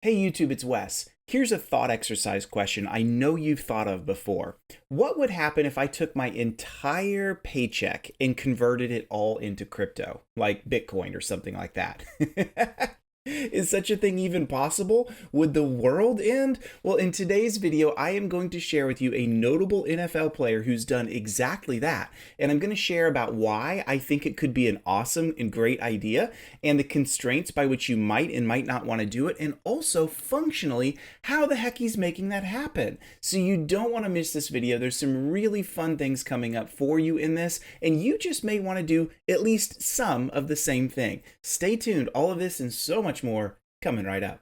Hey YouTube, it's Wes. Here's a thought exercise question I know you've thought of before. What would happen if I took my entire paycheck and converted it all into crypto, like Bitcoin or something like that? Is such a thing even possible? Would the world end? Well, in today's video, I am going to share with you a notable NFL player who's done exactly that. And I'm going to share about why I think it could be an awesome and great idea and the constraints by which you might and might not want to do it. And also functionally, how the heck he's making that happen. So you don't want to miss this video. There's some really fun things coming up for you in this. And you just may want to do at least some of the same thing. Stay tuned. All of this and so much more coming right up.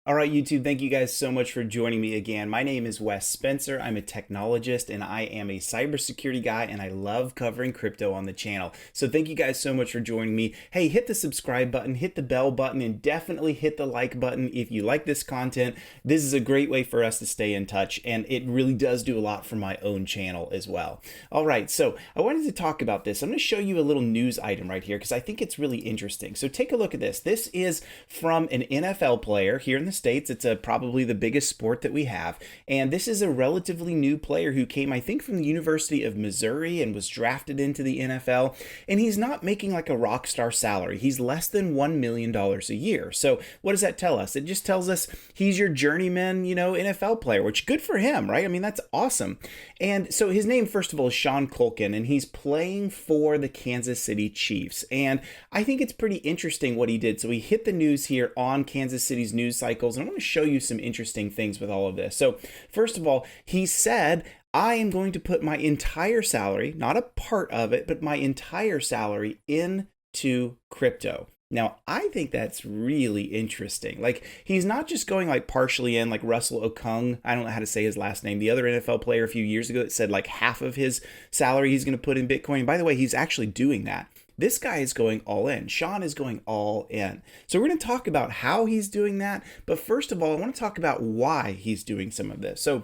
All right, YouTube, thank you guys so much for joining me again. My name is Wes Spencer. I'm a technologist and I am a cybersecurity guy and I love covering crypto on the channel. So thank you guys so much for joining me. Hey, hit the subscribe button, hit the bell button, and definitely hit the like button if you like this content. This is a great way for us to stay in touch and it really does do a lot for my own channel as well. All right, so I wanted to talk about this. I'm going to show you a little news item right here because I think it's really interesting. So take a look at this. This is from an NFL player here in the States. It's probably the biggest sport that we have. And this is a relatively new player who came, I think, from the University of Missouri and was drafted into the NFL. And he's not making like a rock star salary. He's less than $1 million a year. So what does that tell us? It just tells us he's your journeyman, NFL player, which good for him, right? I mean, that's awesome. And so his name, first of all, is Sean Culkin, and he's playing for the Kansas City Chiefs. And I think it's pretty interesting what he did. So he hit the news here on Kansas City's news cycles, and I'm going to show you some interesting things with all of this. So first of all, he said, I am going to put my entire salary, not a part of it, but my entire salary into crypto. Now, I think that's really interesting. Like, he's not just going like partially in like Russell Okung. I don't know how to say his last name. The other NFL player a few years ago that said like half of his salary he's going to put in Bitcoin. And by the way, he's actually doing that. This guy is going all in. Sean is going all in. So we're going to talk about how he's doing that. But first of all, I want to talk about why he's doing some of this. So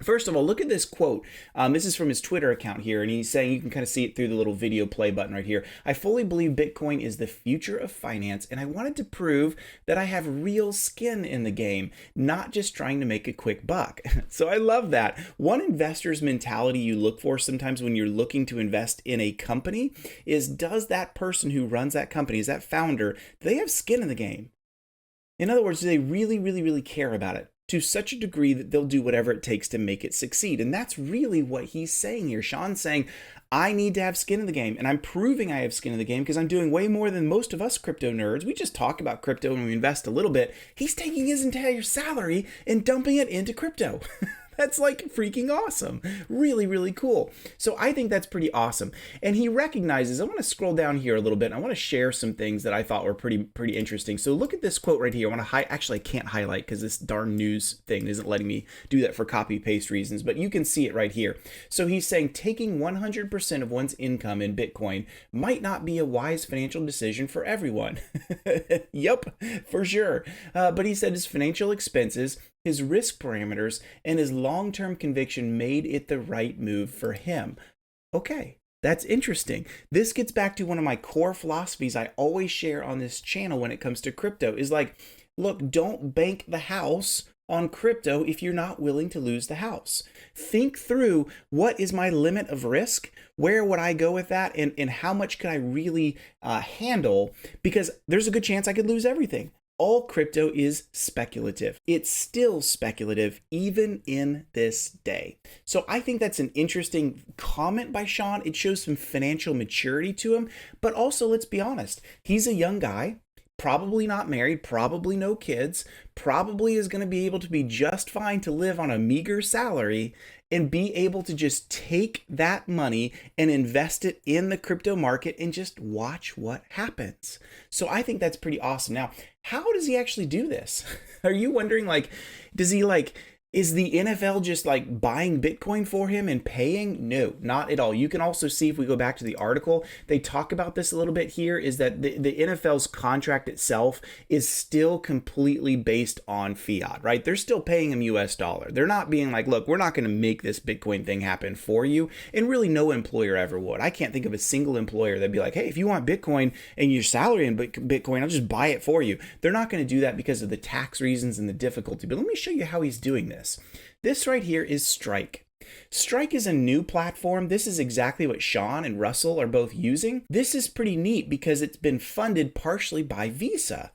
first of all, look at this quote. This is from his Twitter account here, and he's saying, you can kind of see it through the little video play button right here. I fully believe Bitcoin is the future of finance, and I wanted to prove that I have real skin in the game, not just trying to make a quick buck. So I love that. One investor's mentality you look for sometimes when you're looking to invest in a company is, does that person who runs that company, is that founder, do they have skin in the game? In other words, do they really, really, really care about it to such a degree that they'll do whatever it takes to make it succeed? And that's really what he's saying here. Sean's saying, I need to have skin in the game, and I'm proving I have skin in the game because I'm doing way more than most of us crypto nerds. We just talk about crypto and we invest a little bit. He's taking his entire salary and dumping it into crypto. That's like freaking awesome. Really, really cool. So I think that's pretty awesome. And he recognizes, I want to scroll down here a little bit. And I want to share some things that I thought were pretty interesting. So look at this quote right here. I want to actually I can't highlight because this darn news thing isn't letting me do that for copy paste reasons, but you can see it right here. So he's saying taking 100% of one's income in Bitcoin might not be a wise financial decision for everyone. Yep, for sure. But he said his financial expenses, his risk parameters, and his long-term conviction made it the right move for him. Okay, that's interesting. This gets back to one of my core philosophies I always share on this channel when it comes to crypto is like, look, don't bank the house on crypto if you're not willing to lose the house. Think through, what is my limit of risk? Where would I go with that? And how much could I really handle? Because there's a good chance I could lose everything. All crypto is speculative. It's still speculative even in this day. So I think that's an interesting comment by Sean. It shows some financial maturity to him, but also, let's be honest, he's a young guy, probably not married, probably no kids, probably is going to be able to be just fine to live on a meager salary and be able to just take that money and invest it in the crypto market and just watch what happens. So I think that's pretty awesome. Now, how does he actually do this? Are you wondering, like, does he like Is the NFL just like buying Bitcoin for him and paying? No, not at all. You can also see, if we go back to the article, they talk about this a little bit here, is that the NFL's contract itself is still completely based on fiat, right? They're still paying him US dollar. They're not being like, look, we're not going to make this Bitcoin thing happen for you. And really no employer ever would. I can't think of a single employer that'd be like, hey, if you want Bitcoin and your salary in Bitcoin, I'll just buy it for you. They're not going to do that because of the tax reasons and the difficulty. But let me show you how he's doing this. This right here is Strike. Strike is a new platform. This is exactly what Sean and Russell are both using. This is pretty neat because it's been funded partially by Visa.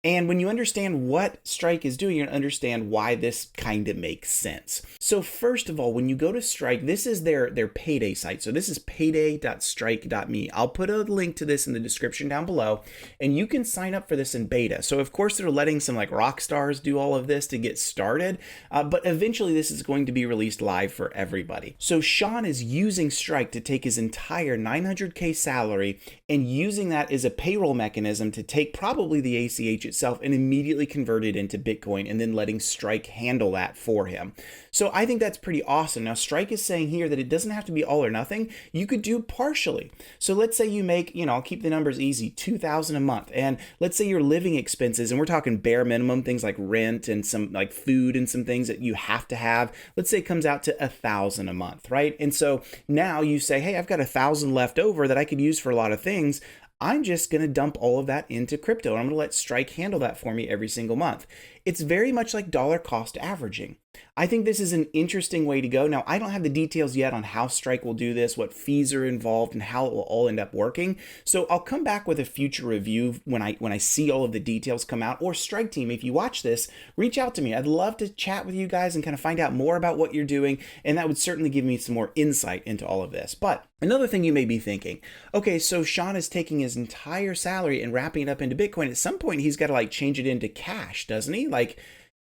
And when you understand what Strike is doing, you understand why this kind of makes sense. So first of all, when you go to Strike, this is their payday site. So this is payday.strike.me. I'll put a link to this in the description down below, and you can sign up for this in beta. So of course they're letting some like rock stars do all of this to get started, but eventually this is going to be released live for everybody. So Sean is using Strike to take his entire $900K salary and using that as a payroll mechanism to take probably the ACH itself and immediately convert it into Bitcoin, and then letting Strike handle that for him. So I think that's pretty awesome. Now Strike is saying here that it doesn't have to be all or nothing. You could do partially. So let's say you make, I'll keep the numbers easy, $2,000 a month. And let's say your living expenses, and we're talking bare minimum, things like rent and some like food and some things that you have to have. Let's say it comes out to $1,000 a month, right? And so now you say, hey, I've got $1,000 left over that I could use for a lot of things. I'm just going to dump all of that into crypto, and I'm going to let Strike handle that for me every single month. It's very much like dollar cost averaging. I think this is an interesting way to go. Now, I don't have the details yet on how Strike will do this, what fees are involved, and how it will all end up working. So I'll come back with a future review when I see all of the details come out. Or Strike team, if you watch this, reach out to me. I'd love to chat with you guys and kind of find out more about what you're doing, and that would certainly give me some more insight into all of this. But another thing you may be thinking, okay, so Sean is taking his entire salary and wrapping it up into Bitcoin. At some point, he's got to like change it into cash, doesn't he? Like,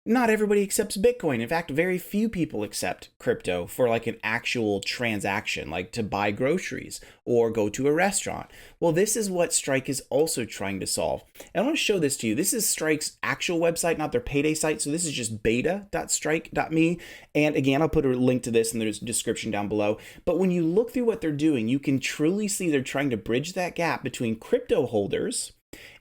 not everybody accepts Bitcoin. In fact, very few people accept crypto for like an actual transaction, like to buy groceries or go to a restaurant. Well, this is what Strike is also trying to solve. And I want to show this to you. This is Strike's actual website, not their payday site. So this is just beta.strike.me. And again, I'll put a link to this in the description down below. But when you look through what they're doing, you can truly see they're trying to bridge that gap between crypto holders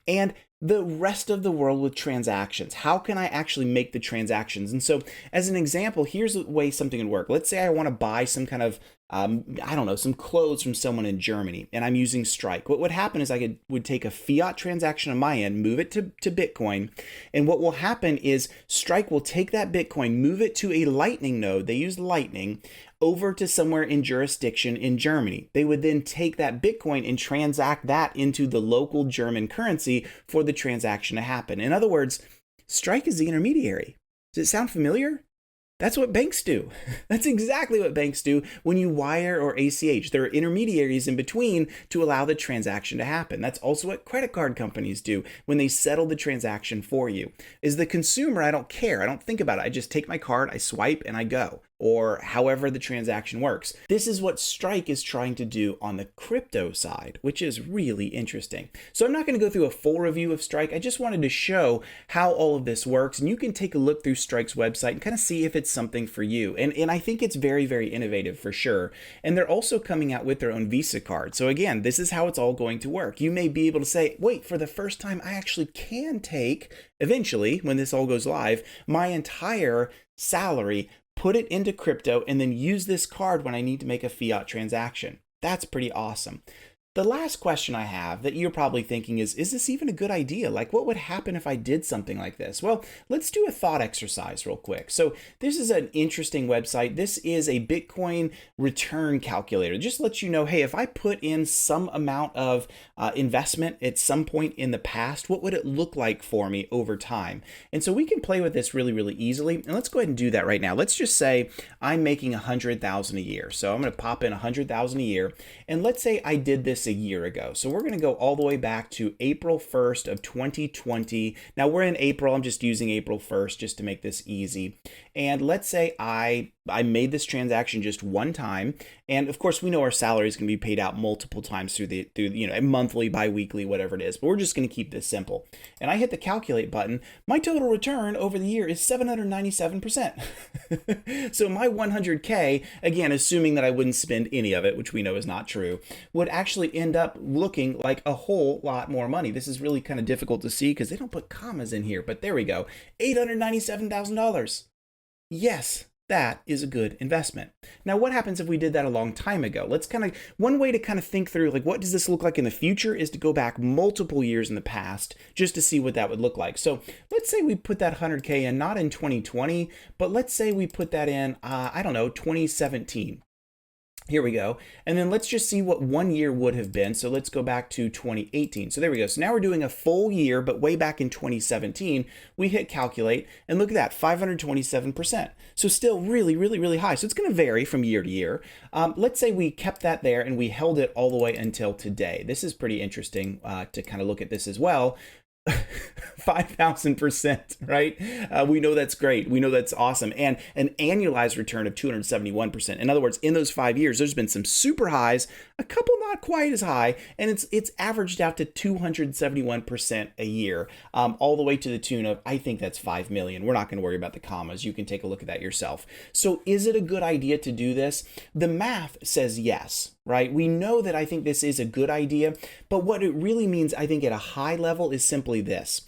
and the rest of the world with transactions. How can I actually make the transactions? And so as an example, here's the way something would work. Let's say I want to buy some kind of, some clothes from someone in Germany, and I'm using Strike. What would happen is I would take a fiat transaction on my end, move it to Bitcoin. And what will happen is Strike will take that Bitcoin, move it to a Lightning node. They use Lightning over to somewhere in jurisdiction in Germany. They would then take that Bitcoin and transact that into the local German currency for the transaction to happen. In other words, Strike is the intermediary. Does it sound familiar? That's what banks do. That's exactly what banks do when you wire or ACH. There are intermediaries in between to allow the transaction to happen. That's also what credit card companies do when they settle the transaction for you. As the consumer, I don't care. I don't think about it. I just take my card, I swipe, and I go. Or however the transaction works. This is what Strike is trying to do on the crypto side, which is really interesting. So I'm not going to go through a full review of Strike. I just wanted to show how all of this works, and you can take a look through Strike's website and kind of see if it's something for you. And I think it's very, very innovative for sure. And they're also coming out with their own Visa card. So again, this is how it's all going to work. You may be able to say, wait, for the first time, I actually can take, eventually, when this all goes live, my entire salary, put it into crypto, and then use this card when I need to make a fiat transaction. That's pretty awesome. The last question I have that you're probably thinking is this even a good idea? Like, what would happen if I did something like this? Well, let's do a thought exercise real quick. So this is an interesting website. This is a Bitcoin return calculator. Just let you know, hey, if I put in some amount of investment at some point in the past, what would it look like for me over time? And so we can play with this really, really easily. And let's go ahead and do that right now. Let's just say I'm making $100,000 a year. So I'm going to pop in $100,000 a year. And let's say I did this a year ago. So we're going to go all the way back to April 1st of 2020. Now we're in April. I'm just using April 1st just to make this easy. And let's say I I made this transaction just one time. And of course, we know our salary is going to be paid out multiple times through monthly, bi-weekly, whatever it is. But we're just going to keep this simple. And I hit the calculate button. My total return over the year is 797%. So my 100K, again, assuming that I wouldn't spend any of it, which we know is not true, would actually end up looking like a whole lot more money. This is really kind of difficult to see because they don't put commas in here, but there we go. $897,000. Yes, that is a good investment. Now, what happens if we did that a long time ago? One way to kind of think through, like, what does this look like in the future is to go back multiple years in the past just to see what that would look like. So let's say we put that 100K in, not in 2020, but let's say we put that in, 2017. Here we go. And then let's just see what 1 year would have been. So let's go back to 2018. So there we go. So now we're doing a full year, but way back in 2017, we hit calculate and look at that, 527%. So still really, really, really high. So it's going to vary from year to year. Let's say we kept that there and we held it all the way until today. This is pretty interesting to kind of look at this as well. 5,000%, right? We know that's great. We know that's awesome. And an annualized return of 271%. In other words, in those 5 years, there's been some super highs, a couple not quite as high, and it's averaged out to 271% a year, all the way to the tune of, I think that's 5 million. We're not going to worry about the commas. You can take a look at that yourself. So is it a good idea to do this? The math says yes, right? We know that I think this is a good idea, but what it really means, I think at a high level, is simply this.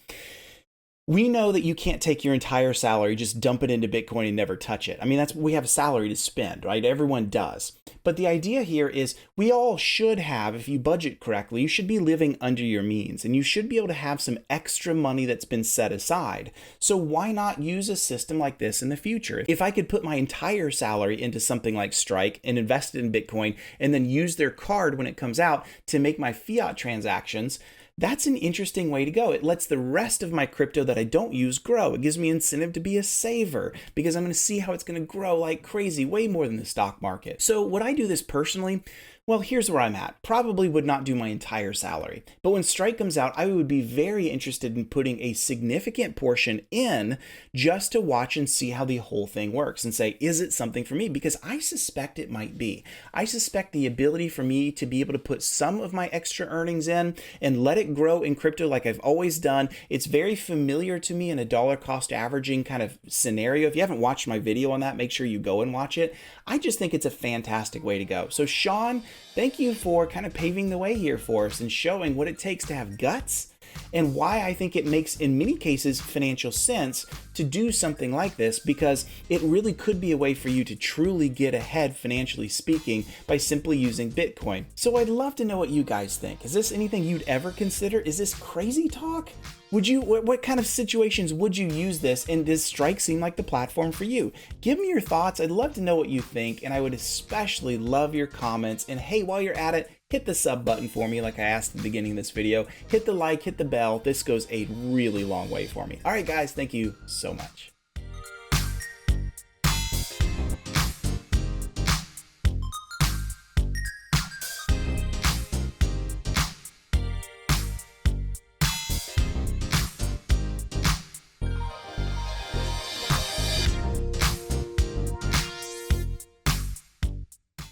We know that you can't take your entire salary, just dump it into Bitcoin and never touch it. I mean, we have a salary to spend, right? Everyone does. But the idea here is we all should have, if you budget correctly, you should be living under your means and you should be able to have some extra money that's been set aside. So why not use a system like this in the future? If I could put my entire salary into something like Strike and invest it in Bitcoin and then use their card when it comes out to make my fiat transactions, that's an interesting way to go. It lets the rest of my crypto that I don't use grow. It gives me incentive to be a saver because I'm going to see how it's going to grow like crazy, way more than the stock market. So would I do this personally? Well, here's where I'm at. Probably would not do my entire salary. But when Strike comes out, I would be very interested in putting a significant portion in just to watch and see how the whole thing works and say, is it something for me? Because I suspect it might be. I suspect the ability for me to be able to put some of my extra earnings in and let it grow in crypto like I've always done. It's very familiar to me in a dollar cost averaging kind of scenario. If you haven't watched my video on that, make sure you go and watch it. I just think it's a fantastic way to go. So Sean, thank you for kind of paving the way here for us and showing what it takes to have guts and why I think it makes, in many cases, financial sense to do something like this, because it really could be a way for you to truly get ahead financially speaking by simply using Bitcoin. So I'd love to know what you guys think. Is this anything you'd ever consider? Is this crazy talk? What kind of situations would you use this, and does Strike seem like the platform for you? Give me your thoughts. I'd love to know what you think, and I would especially love your comments. And hey, while you're at it, hit the sub button for me like I asked at the beginning of this video. Hit the like, hit the bell. This goes a really long way for me. All right, guys, thank you so much.